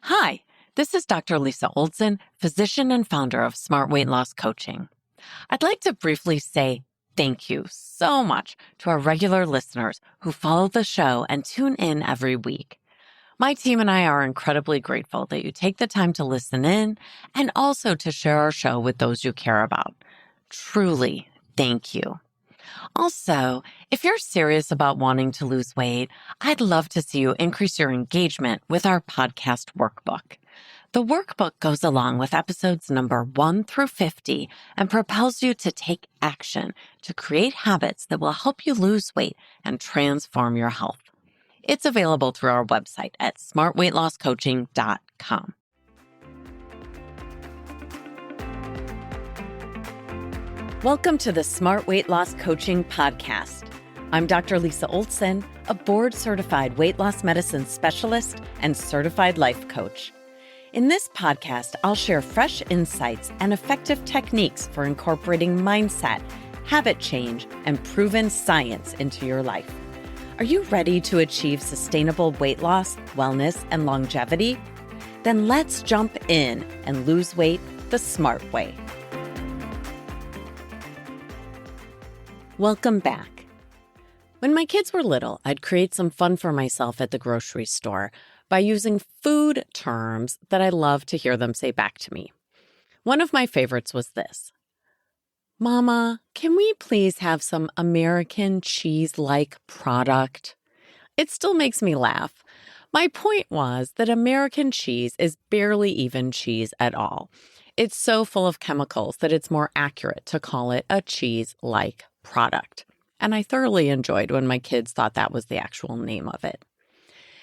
Hi, this is Dr. Lisa Olson, physician and founder of Smart Weight Loss Coaching. I'd like to briefly say thank you so much to our regular listeners who follow the show and tune in every week. My team and I are incredibly grateful that you take the time to listen in and also to share our show with those you care about. Truly, thank you. Also, if you're serious about wanting to lose weight, I'd love to see you increase your engagement with our podcast workbook. The workbook goes along with episodes number 1 through 50 and propels you to take action to create habits that will help you lose weight and transform your health. It's available through our website at smartweightlosscoaching.com. Welcome to the Smart Weight Loss Coaching Podcast. I'm Dr. Lisa Olson, a board-certified weight loss medicine specialist and certified life coach. In this podcast, I'll share fresh insights and effective techniques for incorporating mindset, habit change, and proven science into your life. Are you ready to achieve sustainable weight loss, wellness, and longevity? Then let's jump in and lose weight the smart way. Welcome back. When my kids were little, I'd create some fun for myself at the grocery store by using food terms that I love to hear them say back to me. One of my favorites was this: "Mama, can we please have some American cheese-like product?" It still makes me laugh. My point was that American cheese is barely even cheese at all. It's so full of chemicals that it's more accurate to call it a cheese-like product. And I thoroughly enjoyed when my kids thought that was the actual name of it.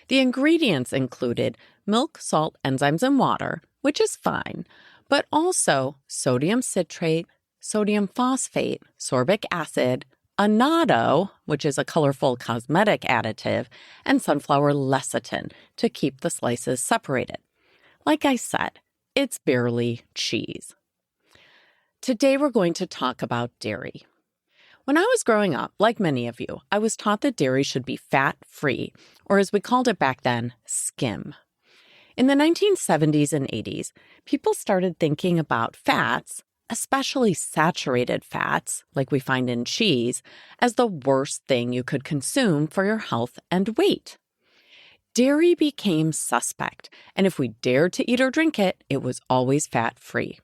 The ingredients included milk, salt, enzymes, and water, which is fine, but also sodium citrate, sodium phosphate, sorbic acid, annatto, which is a colorful cosmetic additive, and sunflower lecithin to keep the slices separated. Like I said, it's barely cheese. Today we're going to talk about dairy. When I was growing up, like many of you, I was taught that dairy should be fat-free, or as we called it back then, skim. In the 1970s and 80s, people started thinking about fats, especially saturated fats, like we find in cheese, as the worst thing you could consume for your health and weight. Dairy became suspect, and if we dared to eat or drink it, it was always fat-free.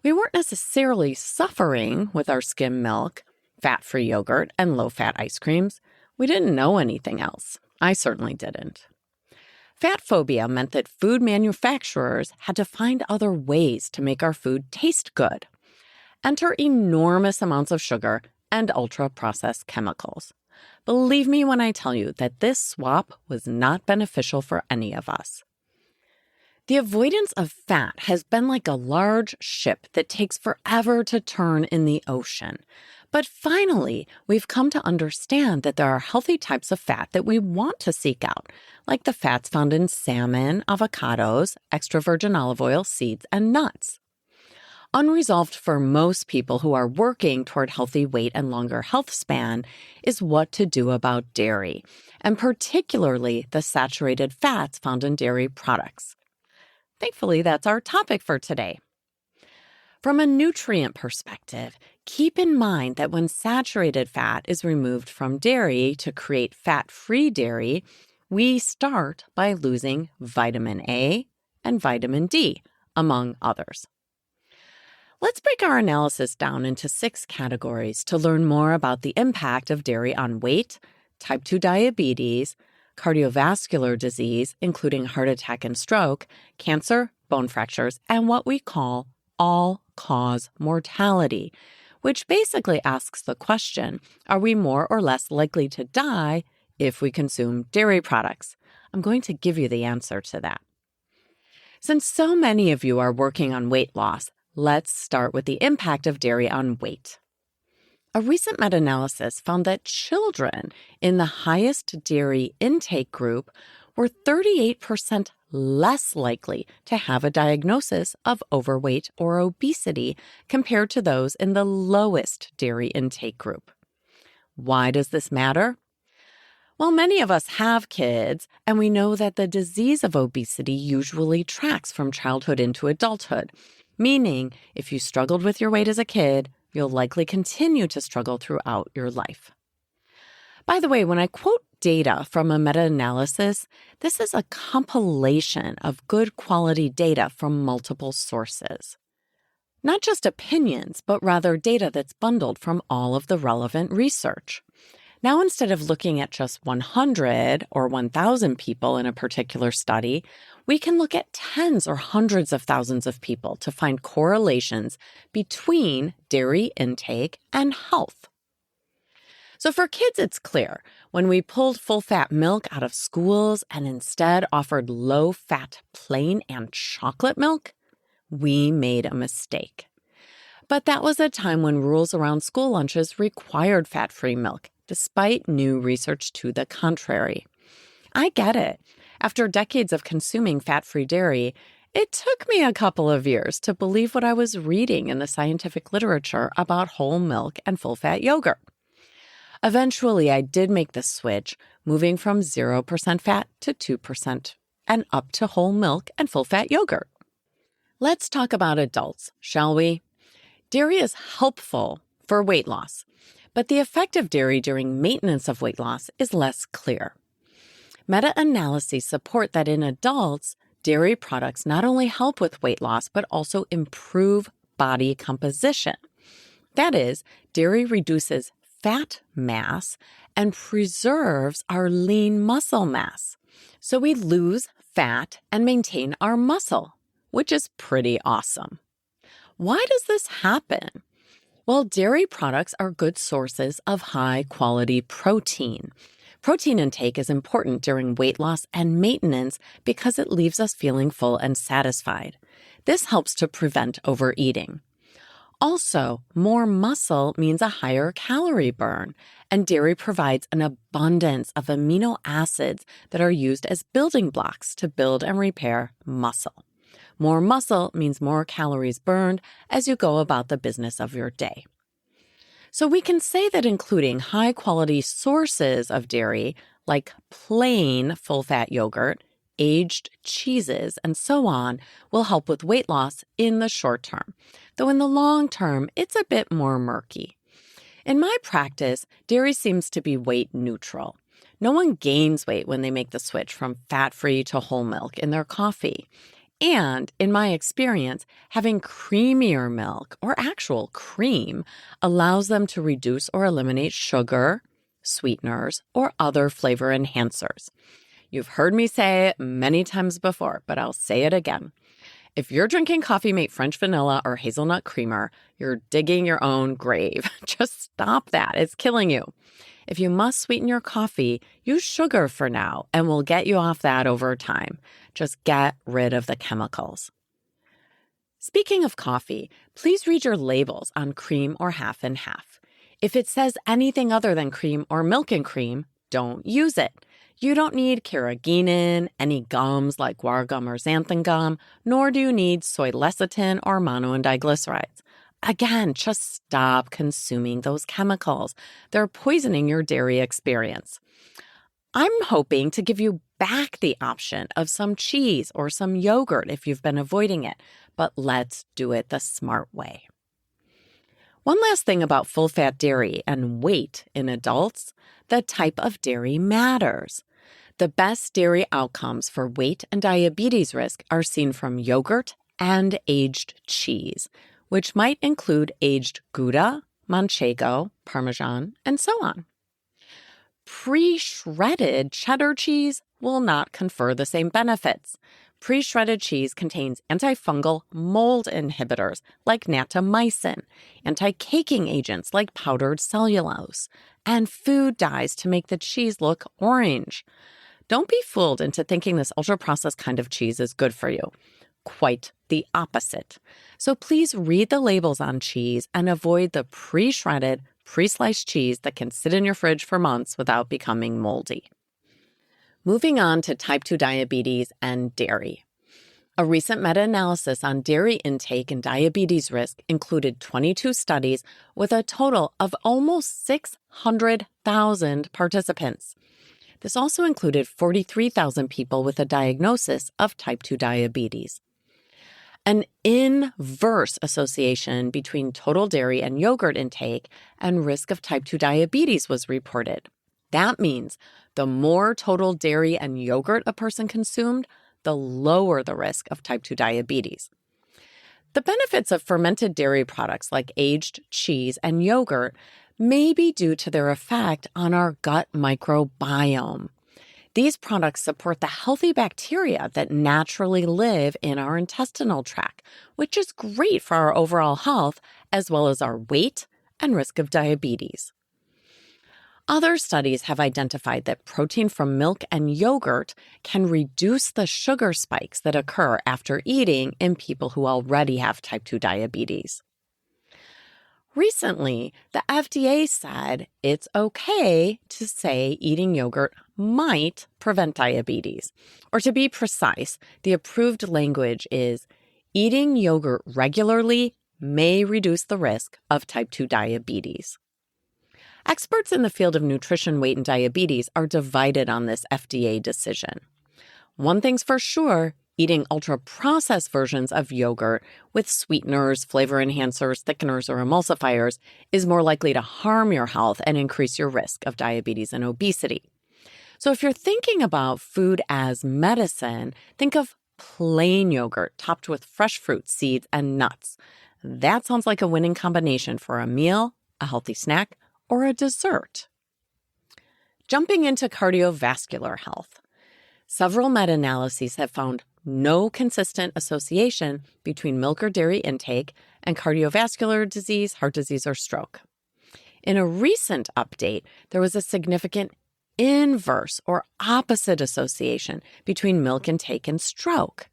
We weren't necessarily suffering with our skim milk, fat-free yogurt, and low-fat ice creams. We didn't know anything else. I certainly didn't. Fat phobia meant that food manufacturers had to find other ways to make our food taste good. Enter enormous amounts of sugar and ultra-processed chemicals. Believe me when I tell you that this swap was not beneficial for any of us. The avoidance of fat has been like a large ship that takes forever to turn in the ocean. But finally, we've come to understand that there are healthy types of fat that we want to seek out, like the fats found in salmon, avocados, extra virgin olive oil, seeds, and nuts. Unresolved for most people who are working toward healthy weight and longer health span is what to do about dairy, and particularly the saturated fats found in dairy products. Thankfully, that's our topic for today. From a nutrient perspective, keep in mind that when saturated fat is removed from dairy to create fat-free dairy, we start by losing vitamin A and vitamin D, among others. Let's break our analysis down into 6 categories to learn more about the impact of dairy on weight, type 2 diabetes, cardiovascular disease, including heart attack and stroke, cancer, bone fractures, and what we call all-cause mortality, which basically asks the question, are we more or less likely to die if we consume dairy products? I'm going to give you the answer to that. Since so many of you are working on weight loss, let's start with the impact of dairy on weight. A recent meta-analysis found that children in the highest dairy intake group were 38% less likely to have a diagnosis of overweight or obesity compared to those in the lowest dairy intake group. Why does this matter? Well, many of us have kids, and we know that the disease of obesity usually tracks from childhood into adulthood, meaning if you struggled with your weight as a kid, you'll likely continue to struggle throughout your life. By the way, when I quote data from a meta-analysis, this is a compilation of good quality data from multiple sources. Not just opinions, but rather data that's bundled from all of the relevant research. Now, instead of looking at just 100 or 1,000 people in a particular study, we can look at tens or hundreds of thousands of people to find correlations between dairy intake and health. So for kids, it's clear. When we pulled full-fat milk out of schools and instead offered low-fat plain and chocolate milk, we made a mistake. But that was a time when rules around school lunches required fat-free milk, despite new research to the contrary. I get it. After decades of consuming fat-free dairy, it took me a couple of years to believe what I was reading in the scientific literature about whole milk and full-fat yogurt. Eventually, I did make the switch, moving from 0% fat to 2% and up to whole milk and full-fat yogurt. Let's talk about adults, shall we? Dairy is helpful for weight loss, but the effect of dairy during maintenance of weight loss is less clear. Meta-analyses support that in adults, dairy products not only help with weight loss, but also improve body composition. That is, dairy reduces fat mass and preserves our lean muscle mass. So we lose fat and maintain our muscle, which is pretty awesome. Why does this happen? Well, dairy products are good sources of high-quality protein. Protein intake is important during weight loss and maintenance because it leaves us feeling full and satisfied. This helps to prevent overeating. Also, more muscle means a higher calorie burn, and dairy provides an abundance of amino acids that are used as building blocks to build and repair muscle. More muscle means more calories burned as you go about the business of your day. So we can say that including high-quality sources of dairy, like plain full-fat yogurt, aged cheeses, and so on, will help with weight loss in the short term, though in the long term, it's a bit more murky. In my practice, dairy seems to be weight neutral. No one gains weight when they make the switch from fat-free to whole milk in their coffee. And in my experience, having creamier milk or actual cream allows them to reduce or eliminate sugar, sweeteners, or other flavor enhancers. You've heard me say it many times before, but I'll say it again. If you're drinking Coffee Mate French Vanilla or Hazelnut Creamer, you're digging your own grave. Just stop that. It's killing you. If you must sweeten your coffee, use sugar for now, and we'll get you off that over time. Just get rid of the chemicals. Speaking of coffee, please read your labels on cream or half and half. If it says anything other than cream or milk and cream, don't use it. You don't need carrageenan, any gums like guar gum or xanthan gum, nor do you need soy lecithin or mono and diglycerides. Again, just stop consuming those chemicals. They're poisoning your dairy experience. I'm hoping to give you back the option of some cheese or some yogurt if you've been avoiding it, but let's do it the smart way. One last thing about full-fat dairy and weight in adults, the type of dairy matters. The best dairy outcomes for weight and diabetes risk are seen from yogurt and aged cheese, which might include aged Gouda, Manchego, Parmesan, and so on. Pre-shredded cheddar cheese will not confer the same benefits. Pre-shredded cheese contains antifungal mold inhibitors like natamycin, anti-caking agents like powdered cellulose, and food dyes to make the cheese look orange. Don't be fooled into thinking this ultra-processed kind of cheese is good for you. Quite the opposite. So please read the labels on cheese and avoid the pre-shredded, pre-sliced cheese that can sit in your fridge for months without becoming moldy. Moving on to type 2 diabetes and dairy. A recent meta-analysis on dairy intake and diabetes risk included 22 studies with a total of almost 600,000 participants. This also included 43,000 people with a diagnosis of type 2 diabetes. An inverse association between total dairy and yogurt intake and risk of type 2 diabetes was reported. That means the more total dairy and yogurt a person consumed, the lower the risk of type 2 diabetes. The benefits of fermented dairy products like aged cheese and yogurt may be due to their effect on our gut microbiome. These products support the healthy bacteria that naturally live in our intestinal tract, which is great for our overall health as well as our weight and risk of diabetes. Other studies have identified that protein from milk and yogurt can reduce the sugar spikes that occur after eating in people who already have type 2 diabetes. Recently, the FDA said it's okay to say eating yogurt might prevent diabetes. Or to be precise, the approved language is eating yogurt regularly may reduce the risk of type 2 diabetes. Experts in the field of nutrition, weight, and diabetes are divided on this FDA decision. One thing's for sure, eating ultra-processed versions of yogurt with sweeteners, flavor enhancers, thickeners, or emulsifiers is more likely to harm your health and increase your risk of diabetes and obesity. So if you're thinking about food as medicine, think of plain yogurt topped with fresh fruit, seeds, and nuts. That sounds like a winning combination for a meal, a healthy snack, or a dessert. Jumping into cardiovascular health. Several meta-analyses have found no consistent association between milk or dairy intake and cardiovascular disease, heart disease, or stroke. In a recent update, there was a significant inverse or opposite association between milk intake and stroke.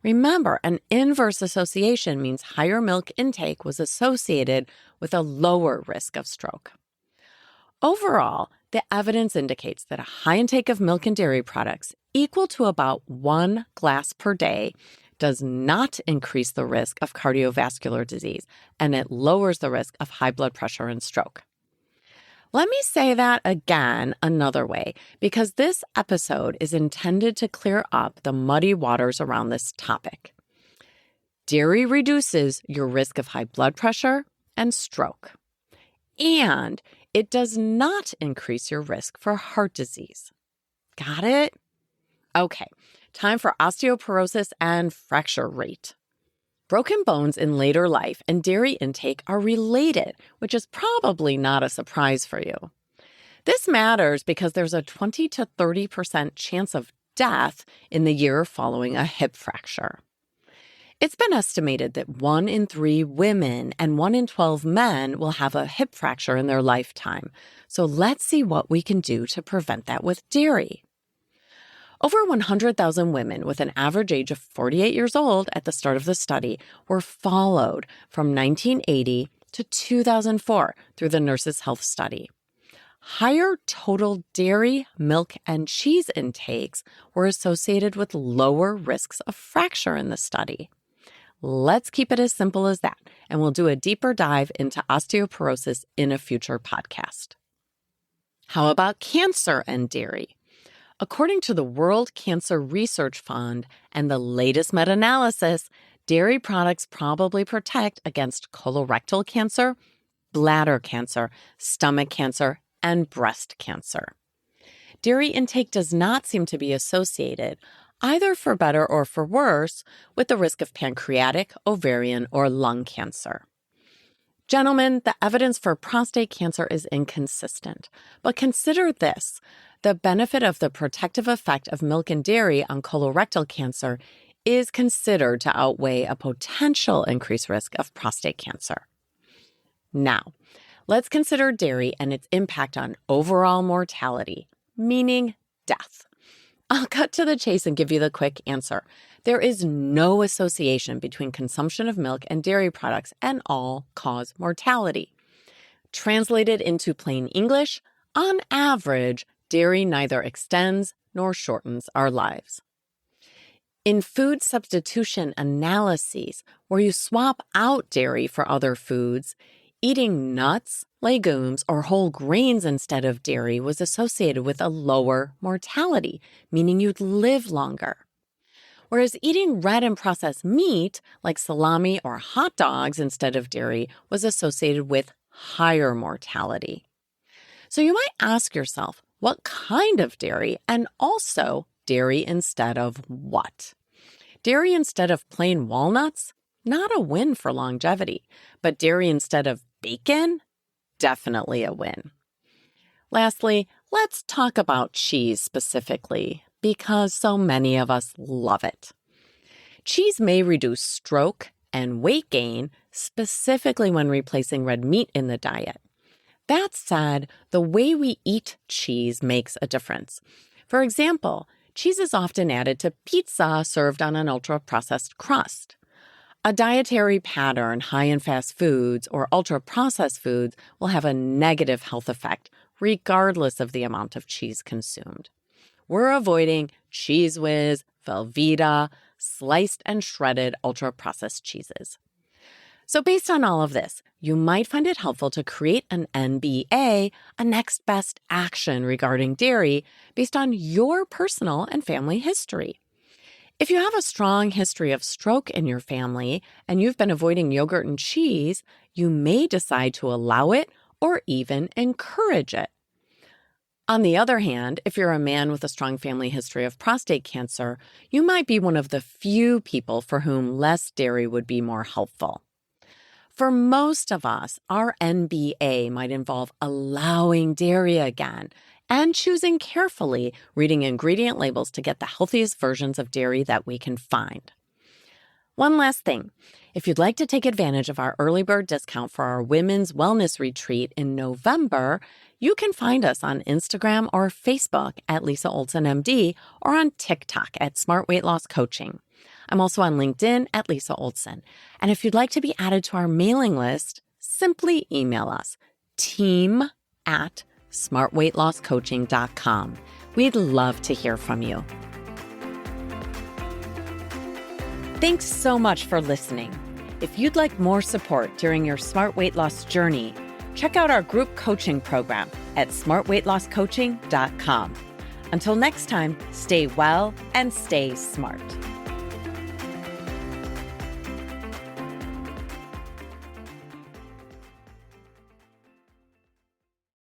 Remember, an inverse association means higher milk intake was associated with a lower risk of stroke. Overall, the evidence indicates that a high intake of milk and dairy products equal to about 1 glass per day does not increase the risk of cardiovascular disease, and it lowers the risk of high blood pressure and stroke. Let me say that again another way, because this episode is intended to clear up the muddy waters around this topic. Dairy reduces your risk of high blood pressure and stroke, and it does not increase your risk for heart disease. Got it? Okay, time for osteoporosis and fracture rate. Broken bones in later life and dairy intake are related, which is probably not a surprise for you. This matters because there's a 20 to 30% chance of death in the year following a hip fracture. It's been estimated that 1 in 3 women and 1 in 12 men will have a hip fracture in their lifetime. So let's see what we can do to prevent that with dairy. Over 100,000 women with an average age of 48 years old at the start of the study were followed from 1980 to 2004 through the Nurses' Health Study. Higher total dairy, milk, and cheese intakes were associated with lower risks of fracture in the study. Let's keep it as simple as that, and we'll do a deeper dive into osteoporosis in a future podcast. How about cancer and dairy? According to the World Cancer Research Fund and the latest meta-analysis, dairy products probably protect against colorectal cancer, bladder cancer, stomach cancer, and breast cancer. Dairy intake does not seem to be associated, either for better or for worse, with the risk of pancreatic, ovarian, or lung cancer. Gentlemen, the evidence for prostate cancer is inconsistent, but consider this. The benefit of the protective effect of milk and dairy on colorectal cancer is considered to outweigh a potential increased risk of prostate cancer. Now, let's consider dairy and its impact on overall mortality, meaning death. I'll cut to the chase and give you the quick answer. There is no association between consumption of milk and dairy products and all-cause mortality. Translated into plain English, on average, dairy neither extends nor shortens our lives. In food substitution analyses, where you swap out dairy for other foods, Eating nuts, legumes, or whole grains instead of dairy was associated with a lower mortality, meaning you'd live longer. Whereas eating red and processed meat, like salami or hot dogs instead of dairy, was associated with higher mortality. So you might ask yourself, what kind of dairy, and also dairy instead of what? Dairy instead of plain walnuts? Not a win for longevity, but dairy instead of bacon? Definitely a win. Lastly, let's talk about cheese specifically, because so many of us love it. Cheese may reduce stroke and weight gain, specifically when replacing red meat in the diet. That said, the way we eat cheese makes a difference. For example, cheese is often added to pizza served on an ultra-processed crust. A dietary pattern high in fast foods or ultra-processed foods will have a negative health effect, regardless of the amount of cheese consumed. We're avoiding Cheese Whiz, Velveeta, sliced and shredded ultra-processed cheeses. So based on all of this, you might find it helpful to create an NBA, a next best action regarding dairy, based on your personal and family history. If you have a strong history of stroke in your family and you've been avoiding yogurt and cheese, you may decide to allow it or even encourage it. On the other hand, if you're a man with a strong family history of prostate cancer, you might be one of the few people for whom less dairy would be more helpful. For most of us, our NBA might involve allowing dairy again and choosing carefully, reading ingredient labels to get the healthiest versions of dairy that we can find. One last thing. If you'd like to take advantage of our early bird discount for our Women's Wellness Retreat in November, you can find us on Instagram or Facebook at Lisa Olson MD or on TikTok at Smart Weight Loss Coaching. I'm also on LinkedIn at Lisa Olson. And if you'd like to be added to our mailing list, simply email us, team@smartweightlosscoaching.com. We'd love to hear from you. Thanks so much for listening. If you'd like more support during your smart weight loss journey, check out our group coaching program at smartweightlosscoaching.com. Until next time, stay well and stay smart.